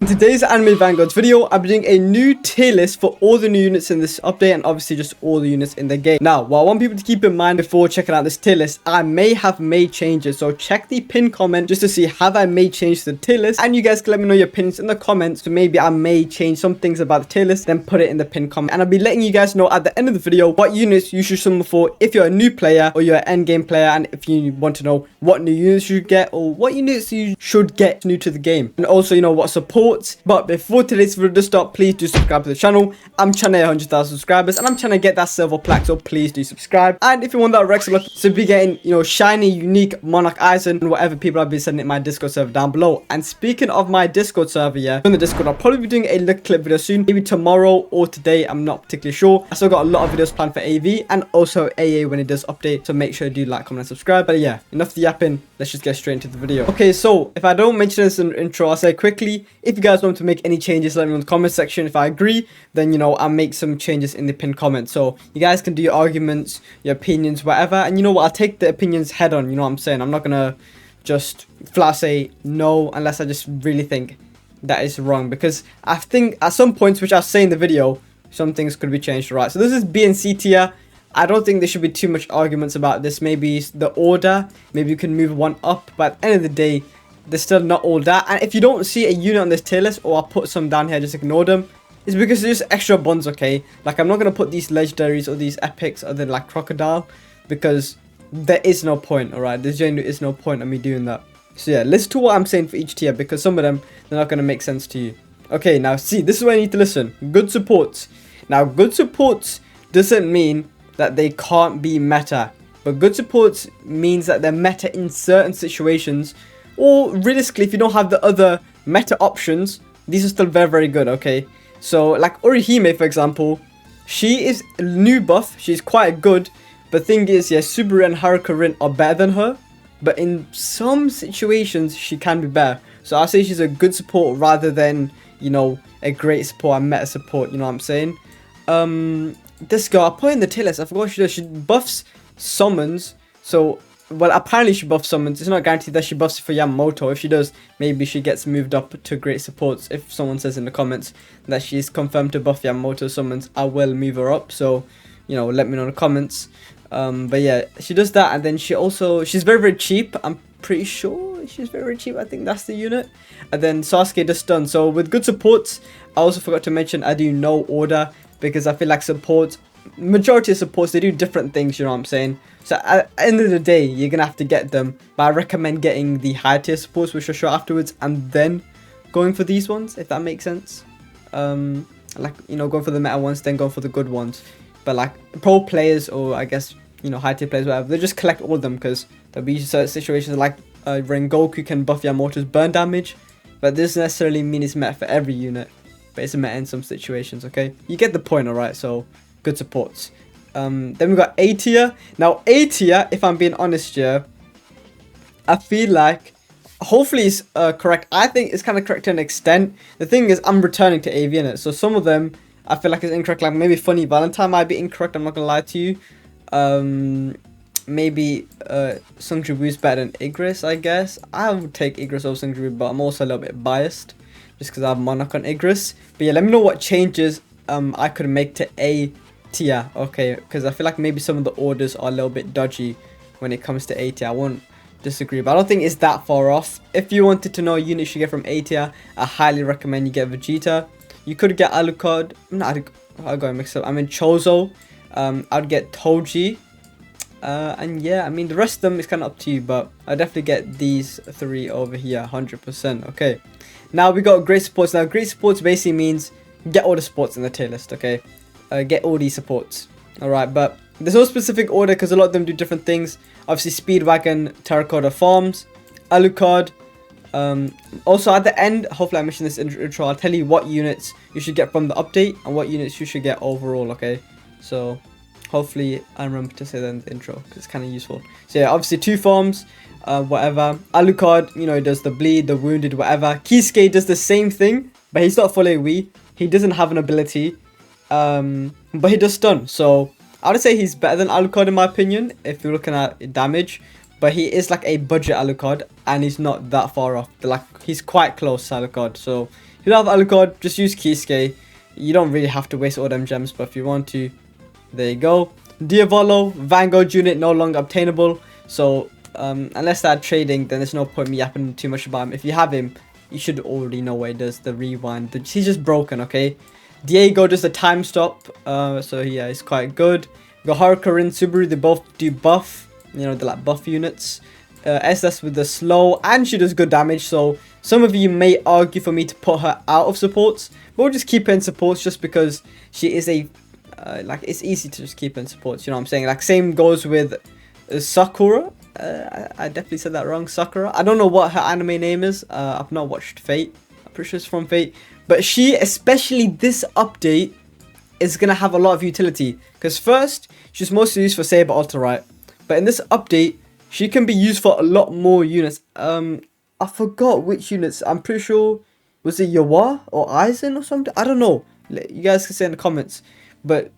In today's Anime Vanguards video, I'm doing a new tier list for all the new units in this update and obviously just all the units in the game. Now, what I want people to keep in mind before checking out this tier list, I may have made changes. So check the pinned comment just to see have I made changes to the tier list, and you guys can let me know your opinions in the comments. So maybe I may change some things about the tier list, then put it in the pinned comment. And I'll be letting you guys know at the end of the video what units you should summon for if you're a new player or you're an endgame player, and if you want to know what new units you should get or what units you should get new to the game. And also, you know, what supports. But before today's video does start, please do subscribe to the channel. I'm trying to hit 100,000 subscribers and I'm trying to get that silver plaque, so please do subscribe. And if you want that Rex to be getting, you know, shiny, unique Monarch eyes and whatever people have been sending in my Discord server down below. And speaking of my Discord server, yeah, in the Discord, I'll probably be doing a little clip video soon, maybe tomorrow or today, I'm not particularly sure. I still got a lot of videos planned for AV and also AA when it does update, so make sure you do like, comment and subscribe. But yeah, enough of the yapping, let's just get straight into the video. Okay, so if I don't mention this in the intro, I'll say quickly, if you guys want to make any changes, let me know in the comment section. If I agree, then, you know, I'll make some changes in the pinned comment, so you guys can do your arguments, your opinions, whatever. And you know what, I'll take the opinions head on, you know what I'm saying. I'm not gonna just flat say no unless I just really think that is wrong, because I think at some points, which I'll say in the video, some things could be changed. Right, so this is B and C tier. I don't think there should be too much arguments about this. Maybe the order, maybe you can move one up, but at the end of the day, they're still not all that. And if you don't see a unit on this tier list, or I'll put some down here, just ignore them. It's because there's just extra bonds, okay? Like, I'm not going to put these legendaries or these epics other than like Crocodile, because there is no point, alright? There genuinely is no point in me doing that. So yeah, listen to what I'm saying for each tier, because some of them, they're not going to make sense to you. Okay, now see, this is where you need to listen. Good supports. Now, good supports doesn't mean that they can't be meta, but good supports means that they're meta in certain situations, or realistically, if you don't have the other meta options, these are still very, very good, okay? So, like Orihime, for example, she is a new buff, she's quite good, but thing is, yeah, Subaru and Haruka Rin are better than her, but in some situations, she can be better. So I'll say she's a good support rather than, you know, a great support and meta support, you know what I'm saying? This girl, I'll put in the tier list, I forgot what she does. She buffs summons, so, well, apparently she buffs summons. It's not guaranteed that she buffs for Yamamoto. If she does, maybe she gets moved up to great supports. If someone says in the comments that she's confirmed to buff Yamamoto summons, I will move her up, so, you know, let me know in the comments. But yeah, she does that, and then she's very, very cheap. I'm pretty sure she's very, very cheap. I think that's the unit. And then Sasuke does stun. So with good supports, I also forgot to mention I do no order, because I feel like supports, majority of supports, they do different things, you know what I'm saying? So at the end of the day, you're gonna have to get them, but I recommend getting the higher tier supports, which I'll show afterwards, and then going for these ones, if that makes sense. Like, you know, going for the meta ones, then going for the good ones. But like pro players, or I guess, you know, high tier players, whatever, they just collect all of them, because there'll be certain situations like Rengoku can buff Yamamoto's burn damage, but this doesn't necessarily mean it's meta for every unit, but it's a meta in some situations, okay? You get the point, alright? So good supports. Then we got A tier. Now A tier, if I'm being honest here, I feel like hopefully it's correct. I think it's kind of correct to an extent. The thing is, I'm returning to AV in it, so some of them I feel like it's incorrect. Like maybe Funny Valentine might be incorrect, I'm not gonna lie to you. Maybe Sungju is better than Igris, I guess. I would take Igris over Sungju, but I'm also a little bit biased just because I have Monarch on Igris. But yeah, let me know what changes I could make to A tier, okay? Because I feel like maybe some of the orders are a little bit dodgy when it comes to A tier. I won't disagree, but I don't think it's that far off. If you wanted to know a unit you should get from A tier, I highly recommend you get Vegeta. You could get Alucard. No, I got mixed up. I mean Chozo. I'd get Toji. And yeah, I mean the rest of them is kind of up to you, but I definitely get these three over here 100%. Okay, now we got great supports. Now great supports basically means get all the supports in the tier list, okay? Get all these supports, alright? But there's no specific order because a lot of them do different things. Obviously Speedwagon, Terracotta Farms, Alucard. Also at the end, hopefully I mentioned this in the intro, I'll tell you what units you should get from the update and what units you should get overall, okay? So hopefully I remember to say that in the intro because it's kind of useful. So yeah, obviously 2 farms, whatever. Alucard, you know, he does the bleed, the wounded, whatever. Kisuke does the same thing, but he's not fully AoE. He doesn't have an ability, but he does stun. So I would say he's better than Alucard in my opinion if you're looking at damage. But he is like a budget Alucard, and he's not that far off. Like, he's quite close to Alucard, so If you don't have Alucard, just use Kisuke. You don't really have to waste all them gems, but if you want to, there you go. Diavolo, Vanguard unit, no longer obtainable. So, unless they're trading, then there's no point me yapping too much about him. If you have him, you should already know what he does, the rewind. He's just broken, okay? Diego does the time stop, so yeah, it's quite good. We got Haruka and Subaru, they both do buff. You know, they're like buff units. SS with the slow, and she does good damage, so some of you may argue for me to put her out of supports, but we'll just keep her in supports just because she is a, like, it's easy to just keep her in supports, you know what I'm saying? Like, same goes with Sakura. I definitely said that wrong, Sakura. I don't know what her anime name is, I've not watched Fate. I'm pretty sure it's from Fate, but she, especially this update, is gonna have a lot of utility, because first, she's mostly used for Saber Ultra, right? But in this update, she can be used for a lot more units. I forgot which units. I'm pretty sure, was it Yawa or Aizen or something? I don't know. You guys can say in the comments. But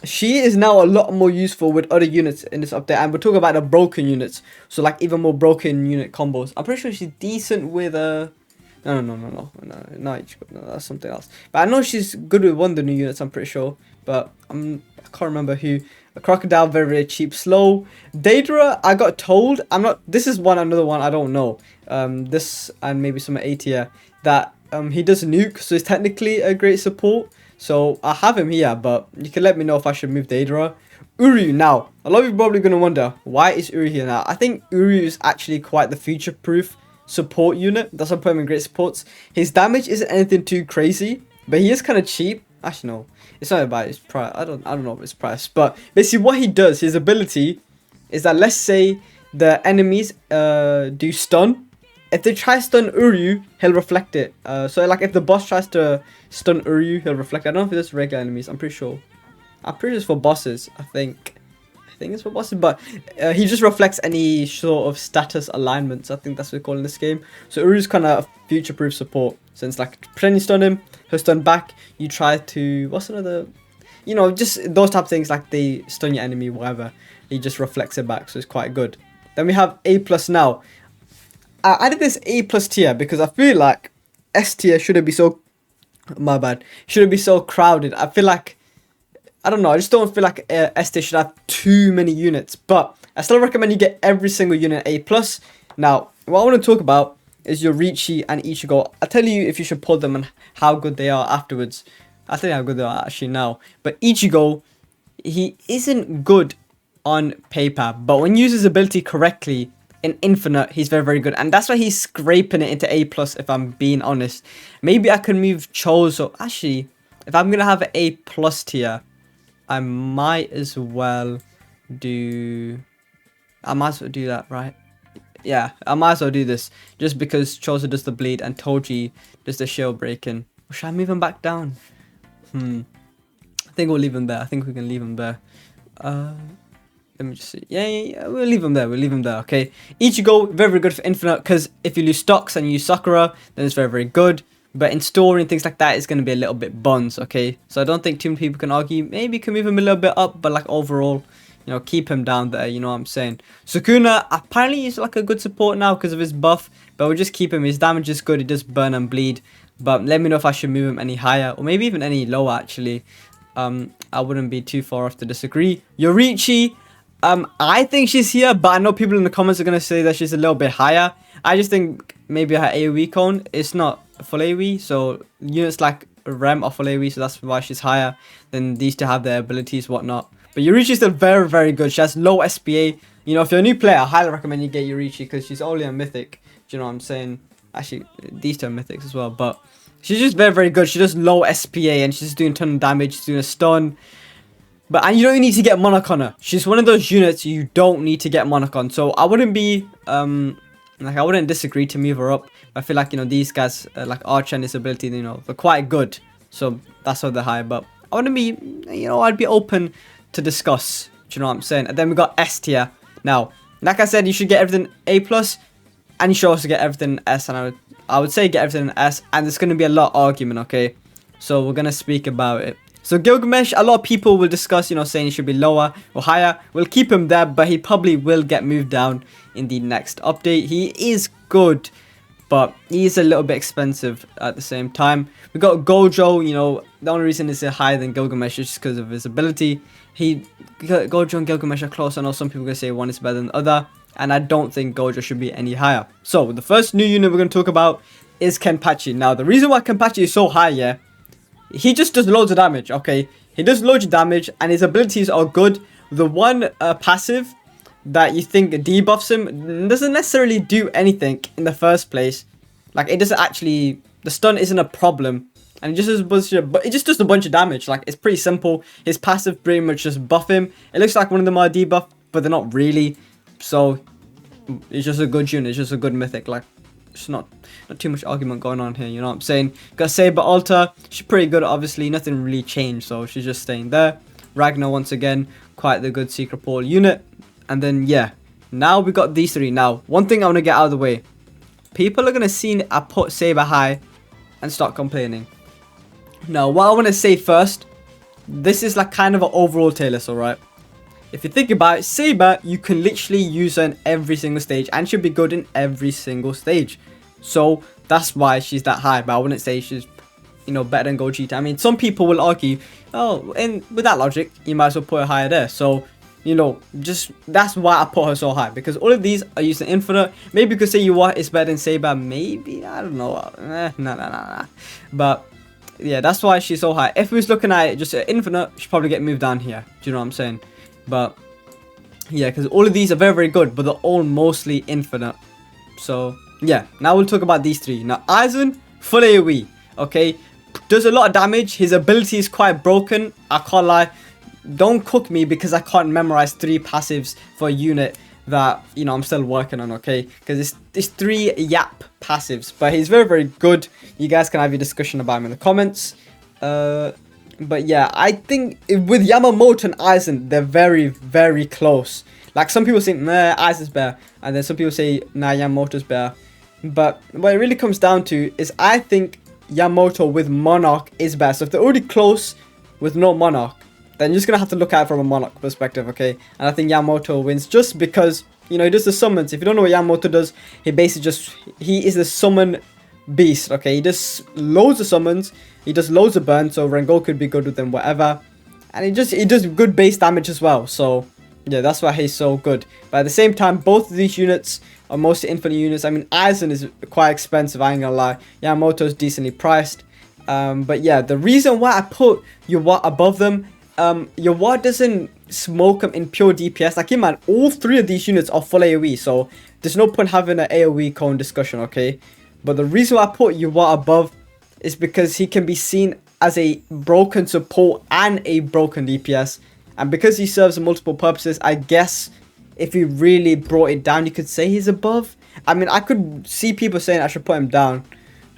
she is now a lot more useful with other units in this update. And we're talking about the broken units. So like even more broken unit combos. I'm pretty sure she's decent with no, that's something else. But I know she's good with one of the new units, I'm pretty sure. But I can't remember who. A Crocodile, very, very cheap, slow. Daedra, I got told, this is another one I don't know. This and maybe some A tier, that he does nuke, so he's technically a great support. So I have him here, but you can let me know if I should move Daedra. Uryu, now, a lot of you are probably going to wonder, why is Uryu here now? I think Uryu is actually quite the future-proof support unit. That's why I put him in great supports. His damage isn't anything too crazy, but he is kind of cheap. Actually, no. It's not about his price. I don't know his price. But basically what he does, his ability, is that let's say the enemies do stun. If they try to stun Uryu, he'll reflect it. So like if the boss tries to stun Uryu, he'll reflect it. I don't know if it's regular enemies. I'm pretty sure. I'm pretty sure it's for bosses, I think it's for bosses, but he just reflects any sort of status alignments. I think that's what we call in this game. So Uryu's kind of future-proof support. Since like pretend you stun him, he'll stun back. You try to, what's another, you know, just those type of things, like they stun your enemy, whatever. He just reflects it back, so it's quite good. Then we have A+ now. I added this A+ tier because I feel like S tier shouldn't be so, my bad, shouldn't be so crowded. I feel like, I don't know, I just don't feel like S tier should have too many units, but I still recommend you get every single unit A+. Now, what I want to talk about is your Yoriichi and Ichigo. I'll tell you if you should pull them and how good they are afterwards. I'll tell you how good they are actually now. But Ichigo, he isn't good on paper, but when you use his ability correctly in Infinite, he's very, very good. And that's why he's scraping it into A+, if I'm being honest. Maybe I could move Chozo. Actually, if I'm going to have an A+ tier, I might as well do that, right? Yeah, I might as well do this. Just because Chozo does the bleed and Toji does the shield breaking. Or should I move him back down? I think we'll leave him there. I think we can leave him there. Let me just see. Yeah, we'll leave him there. Okay. Ichigo, very, very good for Infinite. Because if you lose stocks and you use Sakura, then it's very, very good. But in story and things like that, it's going to be a little bit buns, okay? So I don't think too many people can argue. Maybe you can move him a little bit up, but like overall, you know, keep him down there, you know what I'm saying? Sukuna, apparently he's like a good support now because of his buff, but we'll just keep him. His damage is good, he does burn and bleed. But let me know if I should move him any higher, or maybe even any lower, actually. I wouldn't be too far off to disagree. Yoriichi, I think she's here, but I know people in the comments are going to say that she's a little bit higher. I just think maybe her AoE cone is not full AoE, so units like Rem are full AoE, so that's why she's higher than these to have their abilities, whatnot. But Yoriichi is still very, very good. She has low SPA. You know, if you're a new player, I highly recommend you get Yoriichi because she's only a mythic. Do you know what I'm saying? Actually, these two are mythics as well, but she's just very, very good. She does low SPA and she's doing a ton of damage. She's doing a stun. And you don't need to get Monarch on her. She's one of those units you don't need to get Monarch on. So I wouldn't be, like, I wouldn't disagree to move her up. I feel like, you know, these guys, like Archer and his ability, you know, they're quite good. So that's why they're high. But I wouldn't be, you know, I'd be open to discuss. Do you know what I'm saying? And then we got S tier. Now, like I said, you should get everything A+, and you should also get everything S. And I would say get everything S. And there's going to be a lot of argument, okay? So we're going to speak about it. So Gilgamesh, a lot of people will discuss, you know, saying he should be lower or higher. We'll keep him there, but he probably will get moved down in the next update. He is good, but he's a little bit expensive at the same time. We got Gojo, you know, the only reason it's higher than Gilgamesh is just because of his ability. Gojo and Gilgamesh are close. I know some people are going to say one is better than the other, and I don't think Gojo should be any higher. So the first new unit we're going to talk about is Kenpachi. Now, the reason why Kenpachi is so high, yeah, he just does loads of damage, okay? He does loads of damage, and his abilities are good. The one passive that you think debuffs him doesn't necessarily do anything in the first place. Like, it doesn't actually, the stun isn't a problem, and it just does a bunch of damage. Like, it's pretty simple. His passive pretty much just buff him. It looks like one of them are debuffed, but they're not really. So it's just a good unit. It's just a good mythic. Like, it's not too much argument going on here, you know what I'm saying? Got Saber Alta, she's pretty good, obviously. Nothing really changed, so she's just staying there. Ragnar, once again, quite the good secret portal unit. And then, yeah, now we got these three. Now, one thing I want to get out of the way. People are going to see I put Saber high and start complaining. Now, what I want to say first, this is like kind of an overall tier list, alright? If you think about it, Saber, you can literally use her in every single stage, and she'll be good in every single stage. So, that's why she's that high, but I wouldn't say she's, you know, better than Gogeta. I mean, some people will argue, oh, and with that logic, you might as well put her higher there. So, you know, just, that's why I put her so high, because all of these are using Infinite. Maybe you could say you what is better than Saber, maybe, I don't know, nah. But, yeah, that's why she's so high. If we was looking at it just at Infinite, she'd probably get moved down here. Do you know what I'm saying? But, yeah, because all of these are very, very good, but they're all mostly Infinite. So, yeah, now we'll talk about these three. Now, Aizen, full AoE, okay? Does a lot of damage. His ability is quite broken. I can't lie. Don't cook me because I can't memorize 3 passives for a unit that, you know, I'm still working on, okay? Because it's 3 Yap passives. But he's very, very good. You guys can have your discussion about him in the comments. But yeah, I think with Yamamoto and Aizen, they're very, very close. Like, some people say, nah, Aizen's better. And then some people say, nah, Yamamoto's better. But what it really comes down to is I think Yamamoto with Monarch is better. So if they're already close with no Monarch, then you're just going to have to look at it from a Monarch perspective, okay? And I think Yamamoto wins just because, you know, he does the summons. If you don't know what Yamamoto does, he basically he is the summon beast, okay? He does loads of summons. He does loads of burn, so Rengoku could be good with him, whatever. And he does good base damage as well. So, yeah, that's why he's so good. But at the same time, both of these units are mostly infinite units. I mean, Aizen is quite expensive, I ain't gonna lie. Yamamoto's decently priced. But yeah, the reason why I put Yuwa above them, Yuwa doesn't smoke them in pure DPS. Like, man, all 3 of these units are full AoE, so there's no point having an AoE cone discussion, okay? But the reason why I put Yuwa above is because he can be seen as a broken support and a broken DPS. And because he serves multiple purposes, I guess if you really brought it down, you could say he's above. I mean, I could see people saying I should put him down.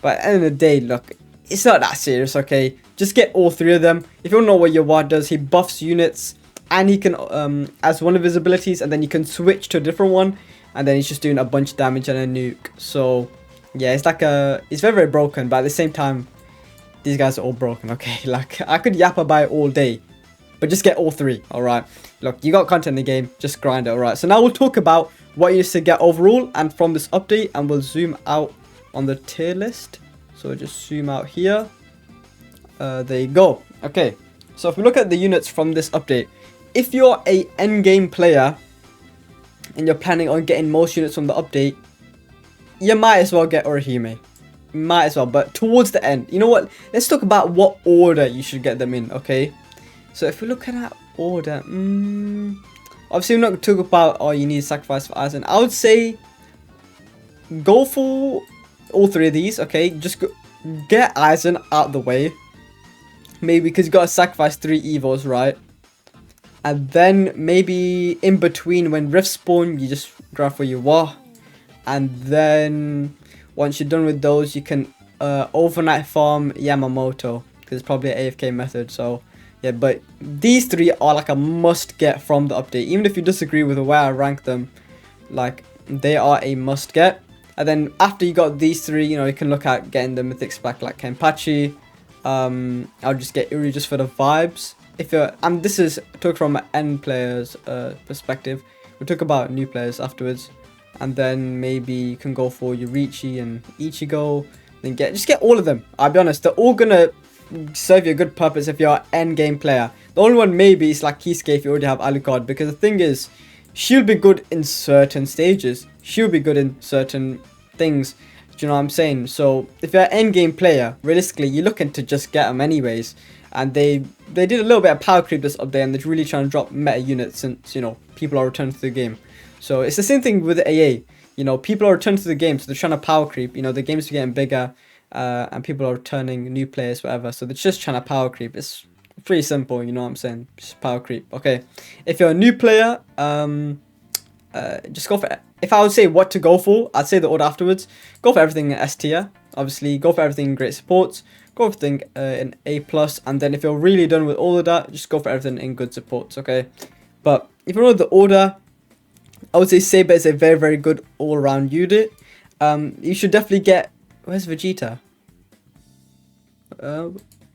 But at the end of the day, look, it's not that serious, okay? Just get all 3 of them. If you don't know what Yuwa does, he buffs units. And he can, as one of his abilities, and then you can switch to a different one. And then he's just doing a bunch of damage and a nuke. So, yeah, it's like it's very, very broken. But at the same time, these guys are all broken, okay? Like, I could yap about it all day. But just get all 3, alright? Look, you got content in the game, just grind it, alright? So now we'll talk about what you used to get overall and from this update, and we'll zoom out on the tier list. So just zoom out here. There you go. Okay, so if we look at the units from this update, if you're a endgame player and you're planning on getting most units from the update, you might as well get Orihime. Might as well, but towards the end, you know what? Let's talk about what order you should get them in, okay? So if we look at that order, obviously we're not going to talk about, oh, you need sacrifice for Aizen. I would say go for all 3 of these, okay? Just get Aizen out the way. Maybe because you got to sacrifice 3 evos, right? And then maybe in between when rifts spawn, you just grab for Yuwa. And then once you're done with those, you can overnight farm Yamamoto. Because it's probably an AFK method, so... yeah, but these 3 are like a must get from the update. Even if you disagree with the way I rank them, like, they are a must get. And then after you got these 3, you know, you can look at getting the mythics back like Kenpachi. I'll just get Uri just for the vibes. If you're, this is talk from an end player's perspective. We'll talk about new players afterwards. and then maybe you can go for Yorichi and Ichigo. Then just get all of them. I'll be honest, they're all gonna serve you a good purpose if you're an end game player. The only one maybe is like Kisuke if you already have Alucard, because the thing is, she'll be good in certain stages. She'll be good in certain things. Do you know what I'm saying? So if you're an end game player, realistically, you're looking to just get them anyways. And they did a little bit of power creep this update, and they're really trying to drop meta units since, you know, people are returning to the game. So it's the same thing with the AA. You know, people are returning to the game, so they're trying to power creep. You know, the games are getting bigger, and people are returning, new players, whatever. So they're just trying to power creep. It's pretty simple, you know what I'm saying? Just power creep. Okay, if you're a new player, just go for it. If I would say what to go for, I'd say the order afterwards. Go for everything in S tier. Obviously, go for everything in great supports. Go for everything in A+, and then if you're really done with all of that, just go for everything in good supports, okay? But if you know the order, I would say Saber is a very, very good all-around unit. You should definitely get... Where's Vegeta?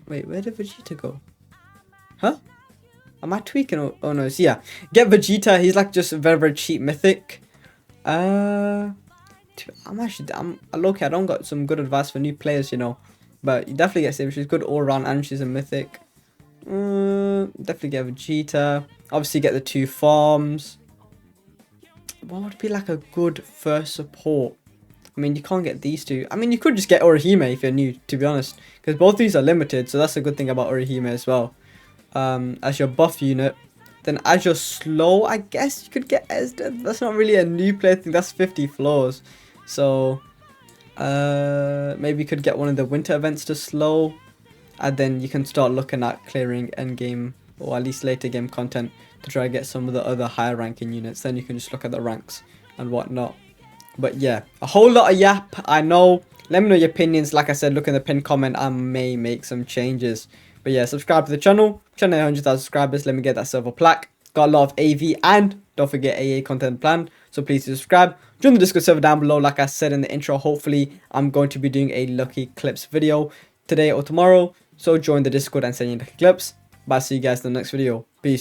Wait, where did Vegeta go? Huh? Am I tweaking? Oh no, so yeah. Get Vegeta, he's like just a very, very cheap mythic. I'm low-key, I don't got some good advice for new players, you know. But you definitely get Saber, she's good all-around and she's a mythic. Definitely get Vegeta. Obviously get the 2 farms. What would be like a good first support? I mean, you can't get these 2. I mean, you could just get Orihime if you're new, to be honest. Because both these are limited, so that's a good thing about Orihime as well. As your buff unit. Then as your slow, I guess you could get Esda. That's not really a new player thing, that's 50 floors. So... maybe you could get one of the winter events to slow, and then you can start looking at clearing end game or at least later game content to try to get some of the other higher ranking units. Then you can just look at the ranks and whatnot. But yeah, a whole lot of yap, I know. Let me know your opinions. Like I said, look in the pinned comment, I may make some changes. But yeah, subscribe to the channel. 100,000 subscribers, let me get that silver plaque. Got a lot of AV and don't forget AA content planned, so please subscribe. Join the Discord server down below. Like I said in the intro, hopefully I'm going to be doing a lucky clips video today or tomorrow, so join the Discord and send you lucky clips. Bye, see you guys in the next video. Peace.